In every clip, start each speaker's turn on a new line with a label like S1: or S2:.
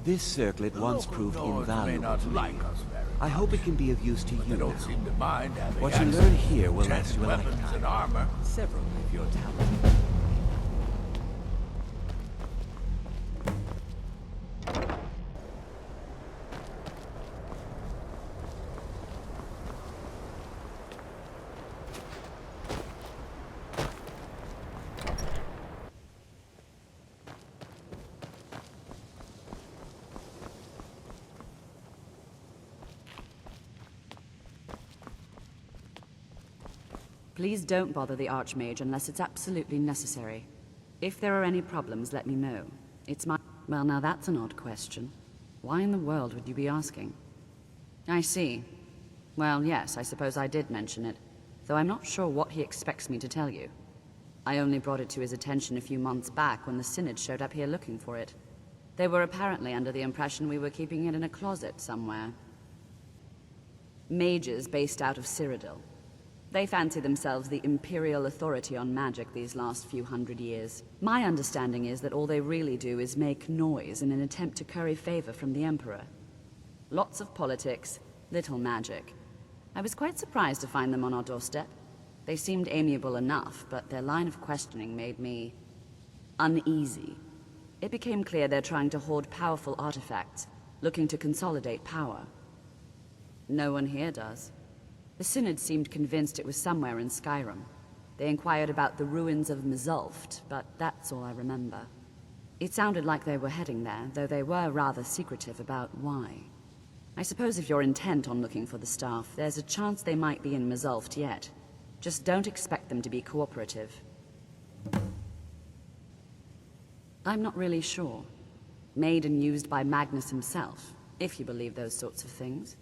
S1: This circlet once proved invaluable
S2: not
S1: to me.
S2: like us very
S1: I hope it can be of use to
S2: They
S1: you
S2: don't
S1: now.
S2: seem to mind having
S1: What you
S2: access
S1: learn
S2: to
S1: here will last
S2: enchanted
S1: you a
S2: weapons
S1: lifetime.
S2: and armor.
S1: Several of your talents.
S3: Please don't bother the Archmage unless it's absolutely necessary. If there are any problems, let me know. It's my... Well, now that's an odd question. Why in the world would you be asking? I see. Well, yes, I suppose I did mention it, though I'm not sure what he expects me to tell you. I only brought it to his attention a few months back when the Synod showed up here looking for it. They were apparently under the impression we were keeping it in a closet somewhere. Mages based out of Cyrodiil. They fancy themselves the imperial authority on magic these last few hundred years. My understanding is that all they really do is make noise in an attempt to curry favor from the Emperor. Lots of politics, little magic. I was quite surprised to find them on our doorstep. They seemed amiable enough, but their line of questioning made me uneasy. It became clear they're trying to hoard powerful artifacts, looking to consolidate power. No one here does. The Synod seemed convinced it was somewhere in Skyrim. They inquired about the ruins of Mzulft, but that's all I remember. It sounded like they were heading there, though they were rather secretive about why. I suppose if you're intent on looking for the staff, there's a chance they might be in Mzulft yet. Just don't expect them to be cooperative. I'm not really sure. Made and used by Magnus himself, if you believe those sorts of things.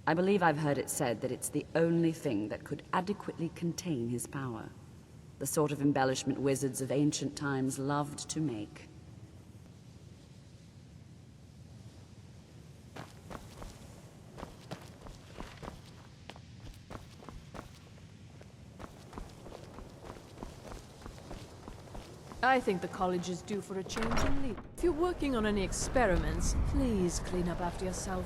S3: I believe I've heard it said that it's the only thing that could adequately contain his power. The sort of embellishment wizards of ancient times loved to make.
S4: I think the college is due for a change in lead. If you're working on any experiments, please clean up after yourself.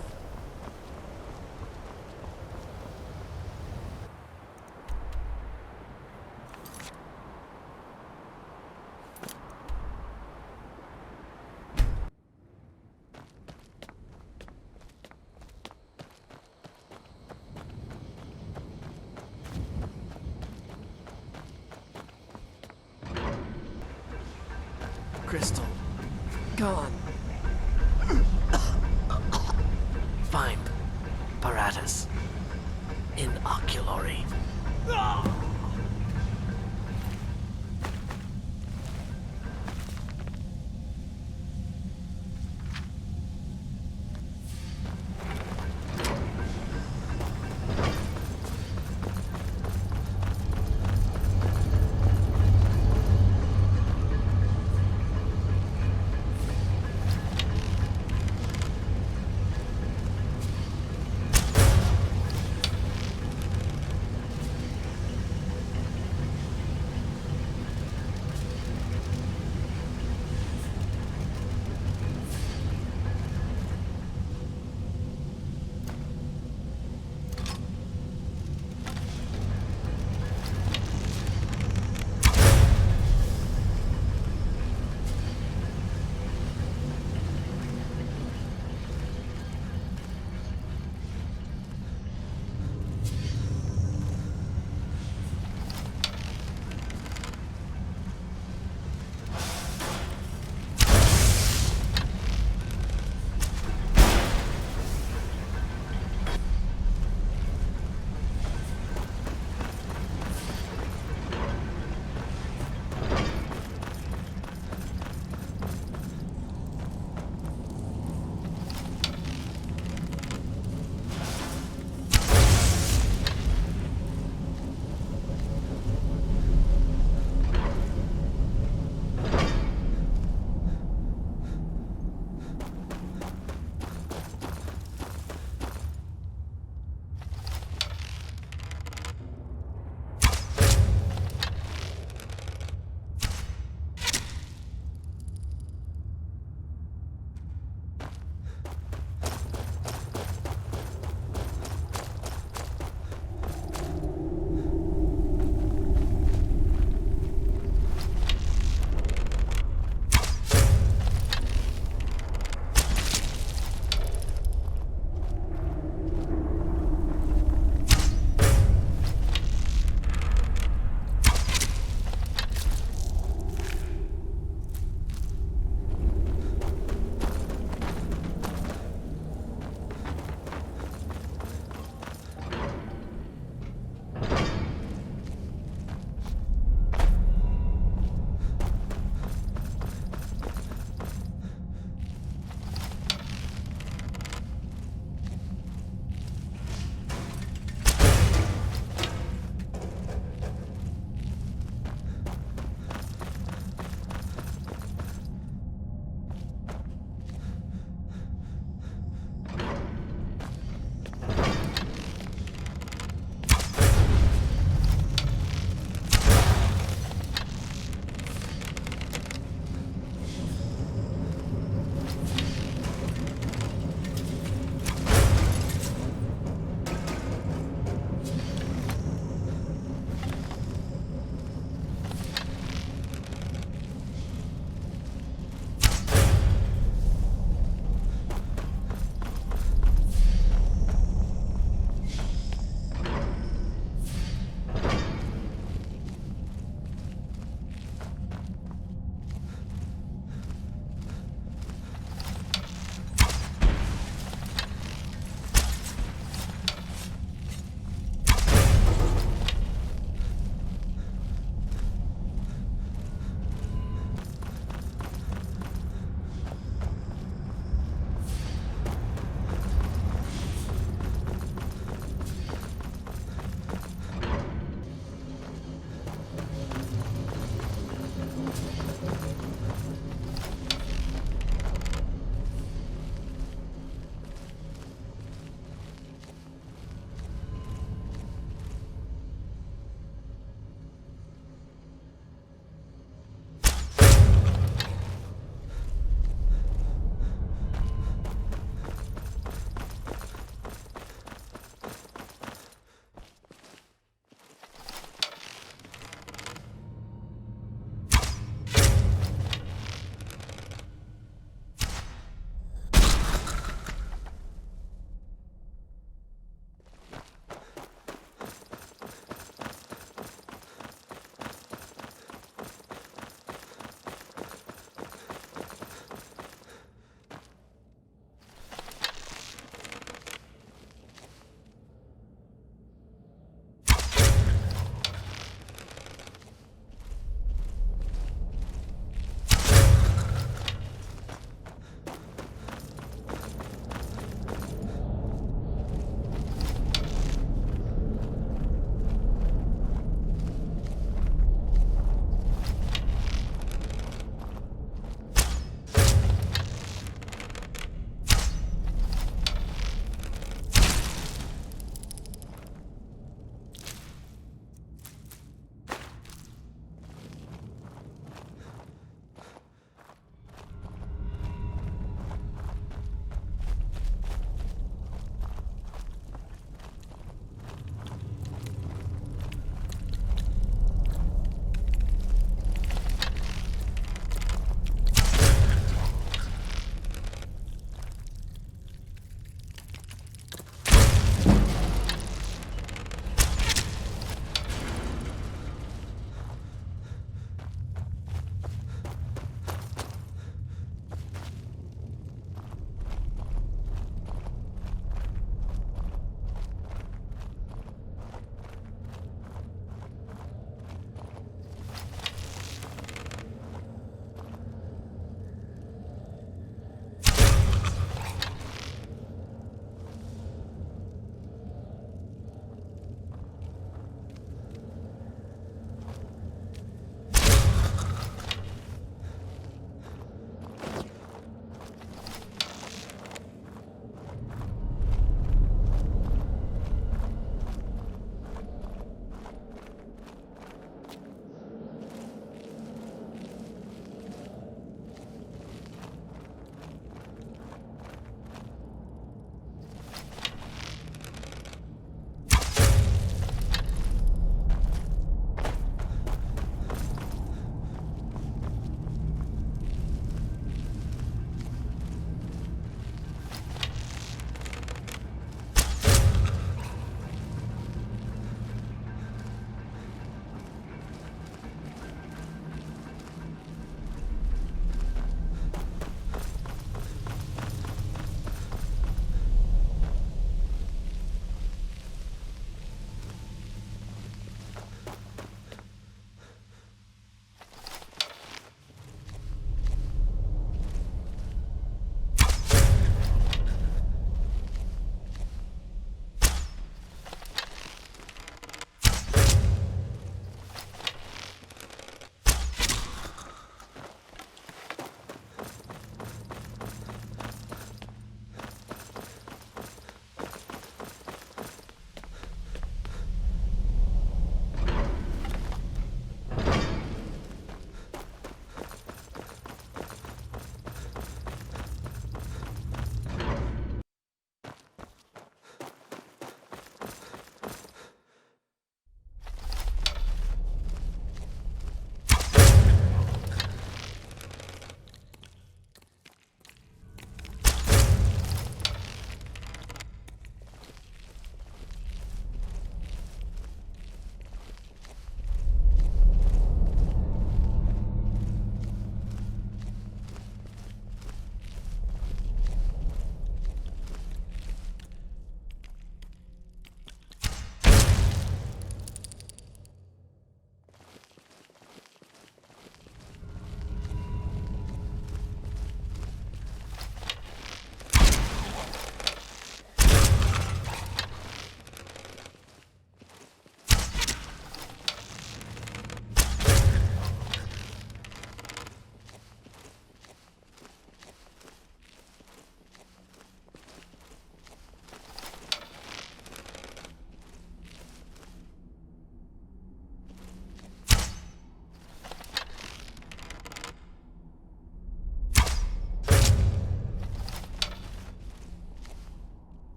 S5: Crystal. Gone. Find Paratus in Oculory.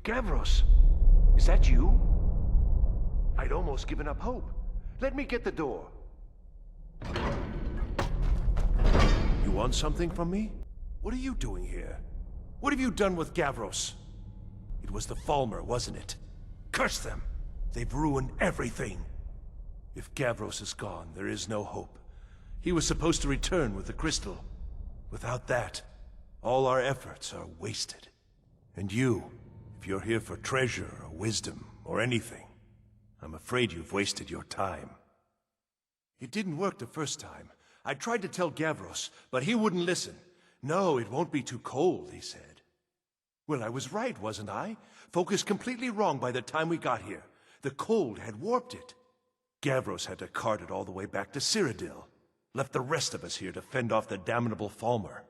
S2: Gavros, is that you? I'd almost given up hope. Let me get the door. You want something from me? What are you doing here? What have you done with Gavros? It was the Falmer, wasn't it? Curse them! They've ruined everything. If Gavros is gone, there is no hope. He was supposed to return with the crystal. Without that, all our efforts are wasted. And you, if you're here for treasure or wisdom or anything, I'm afraid you've wasted your time. It didn't work the first time. I tried to tell Gavros, but he wouldn't listen. No, it won't be too cold, he said. Well, I was right, wasn't I? Focused completely wrong by the time we got here. The cold had warped it. Gavros had to cart it all the way back to Cyrodiil. Left the rest of us here to fend off the damnable Falmer.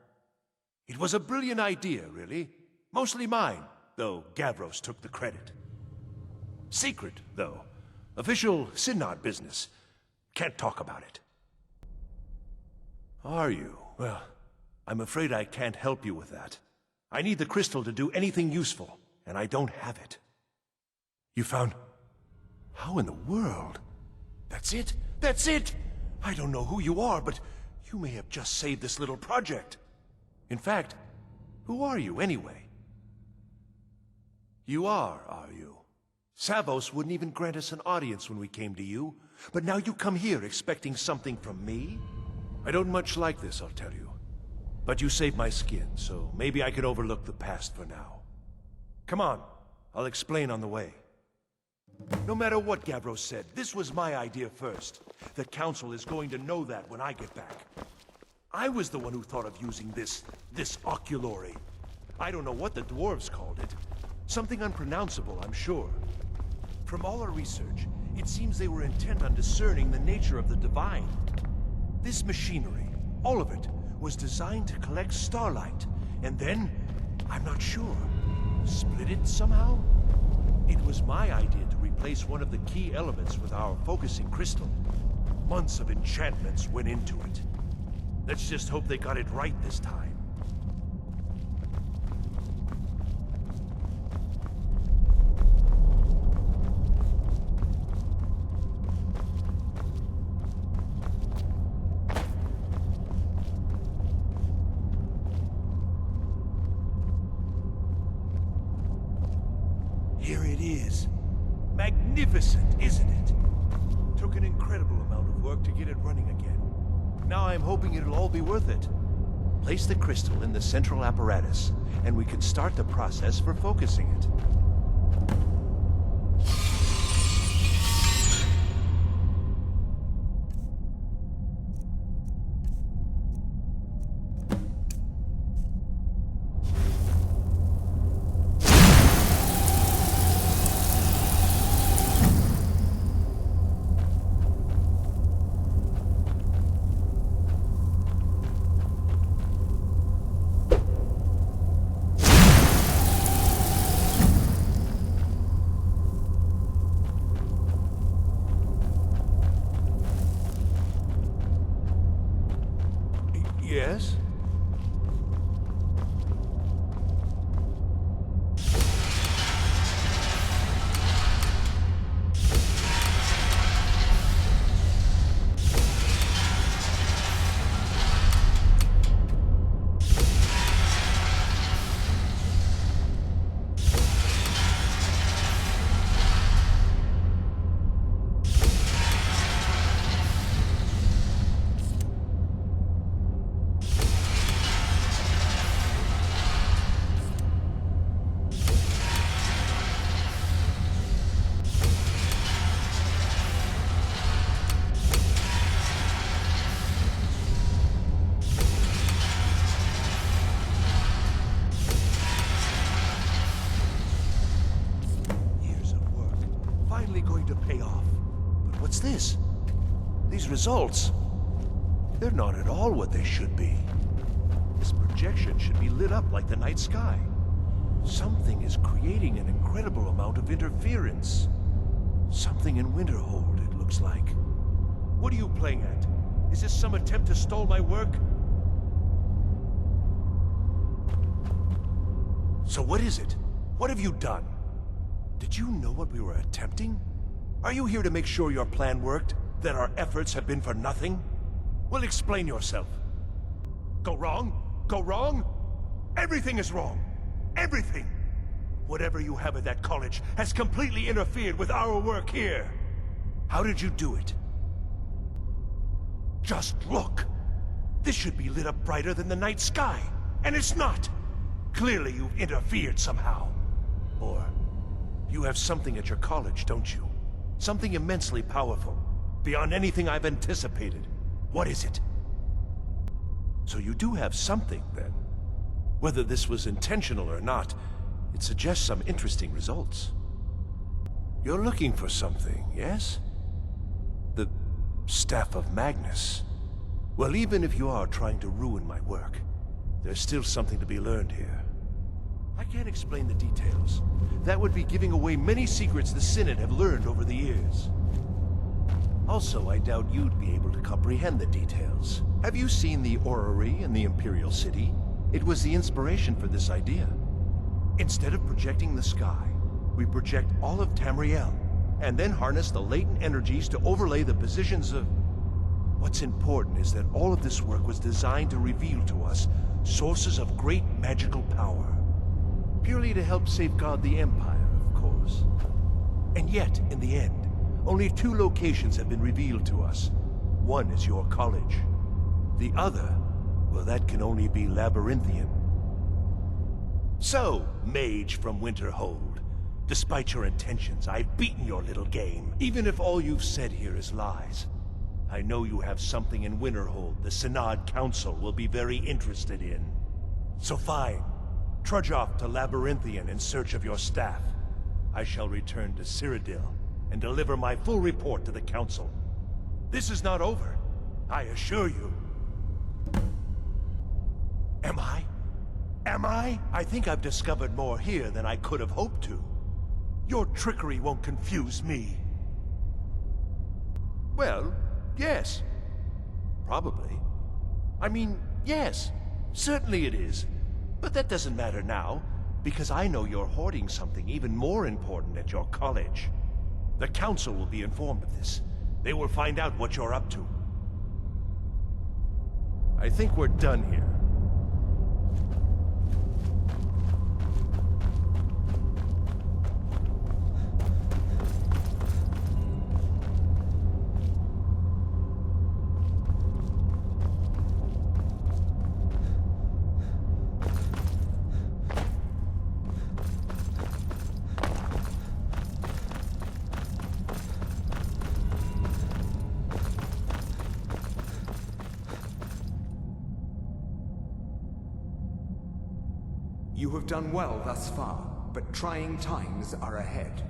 S2: It was a brilliant idea, really. Mostly mine, though Gavros took the credit. Secret, though. Official Synod business. Can't talk about it. Are you? Well, I'm afraid I can't help you with that. I need the crystal to do anything useful, and I don't have it. You found... How in the world? That's it? That's it! I don't know who you are, but you may have just saved this little project. In fact, who are you anyway? You are you? Savos wouldn't even grant us an audience when we came to you, but now you come here expecting something from me? I don't much like this, I'll tell you. But you saved my skin, so maybe I can overlook the past for now. Come on, I'll explain on the way. No matter what Gavros said, this was my idea first. The Council is going to know that when I get back. I was the one who thought of using this Oculory. I don't know what the dwarves called it. Something unpronounceable, I'm sure. From all our research, it seems they were intent on discerning the nature of the divine. This machinery, all of it, was designed to collect starlight, and then, I'm not sure, split it somehow? It was my idea to replace one of the key elements with our focusing crystal. Months of enchantments went into it. Let's just hope they got it right this time. Here it is. Magnificent, isn't it? Took an incredible amount of work to get it running again. Now I'm hoping it'll all be worth it. Place the crystal in the central apparatus, and we can start the process for focusing it. Yes? What's this? These results, they're not at all what they should be. This projection should be lit up like the night sky. Something is creating an incredible amount of interference. Something in Winterhold, it looks like. What are you playing at? Is this some attempt to stall my work? So what is it? What have you done? Did you know what we were attempting? Are you here to make sure your plan worked? That our efforts have been for nothing? Well, explain yourself. Go wrong? Go wrong? Everything is wrong. Everything! Whatever you have at that college has completely interfered with our work here. How did you do it? Just look! This should be lit up brighter than the night sky, and it's not! Clearly you've interfered somehow. Or, you have something at your college, don't you? Something immensely powerful, beyond anything I've anticipated. What is it? So you do have something, then. Whether this was intentional or not, it suggests some interesting results. You're looking for something, yes? The Staff of Magnus. Well, even if you are trying to ruin my work, there's still something to be learned here. I can't explain the details. That would be giving away many secrets the Synod have learned over the years. Also, I doubt you'd be able to comprehend the details. Have you seen the Orrery in the Imperial City? It was the inspiration for this idea. Instead of projecting the sky, we project all of Tamriel, and then harness the latent energies to overlay the positions of... What's important is that all of this work was designed to reveal to us sources of great magical power. Purely to help safeguard the Empire, of course. And yet, in the end, only 2 locations have been revealed to us. One is your college. The other, well, that can only be Labyrinthian. So, mage from Winterhold, despite your intentions, I've beaten your little game. Even if all you've said here is lies, I know you have something in Winterhold the Synod Council will be very interested in. So fine, trudge off to Labyrinthian in search of your staff. I shall return to Cyrodiil and deliver my full report to the Council. This is not over, I assure you. Am I? Am I? I think I've discovered more here than I could have hoped to. Your trickery won't confuse me. Well, yes. Probably. I mean, yes. Certainly it is. But that doesn't matter now, because I know you're hoarding something even more important at your college. The Council will be informed of this. They will find out what you're up to. I think we're done here.
S6: You have done well thus far, but trying times are ahead.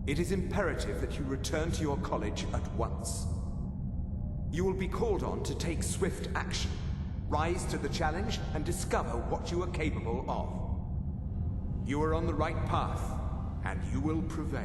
S6: It is imperative that you return to your college at once. You will be called on to take swift action, rise to the challenge, and discover what you are capable of. You are on the right path, and you will prevail.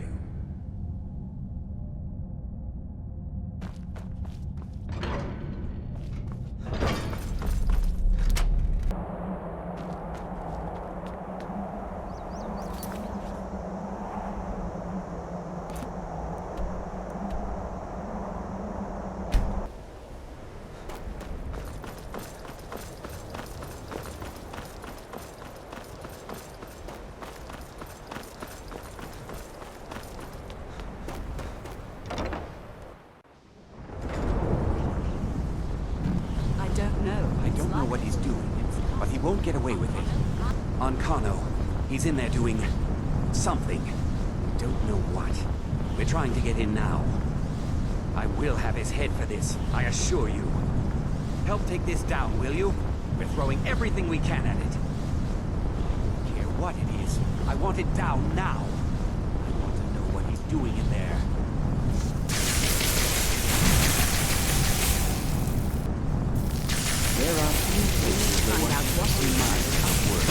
S1: I don't know what he's doing, but he won't get away with it. On Kano, he's in there doing... something. Don't know what. We're trying to get in now. I will have his head for this, I assure you. Help take this down, will you? We're throwing everything we can at it. I don't care what it is. I want it down now. I want to know what he's doing in there. There are few places where one can surmise upward.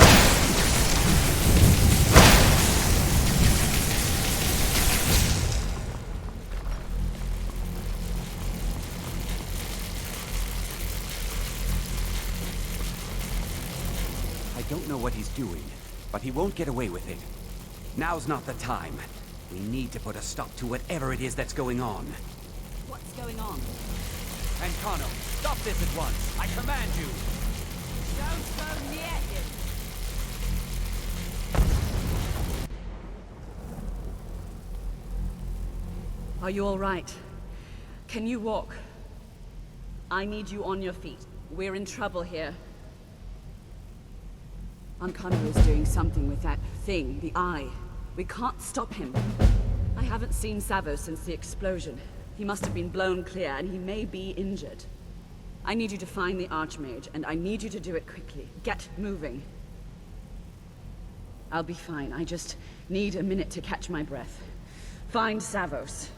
S1: I don't know what he's doing, but he won't get away with it. Now's not the time. We need to put a stop to whatever it is that's going on.
S3: What's going on?
S1: Ancano, stop this at once! I command you!
S3: Don't go near him! Are you all right? Can you walk? I need you on your feet. We're in trouble here. Ancano is doing something with that thing, the eye. We can't stop him. I haven't seen Savo since the explosion. He must have been blown clear, and he may be injured. I need you to find the Archmage, and I need you to do it quickly. Get moving. I'll be fine. I just need a minute to catch my breath. Find Savos.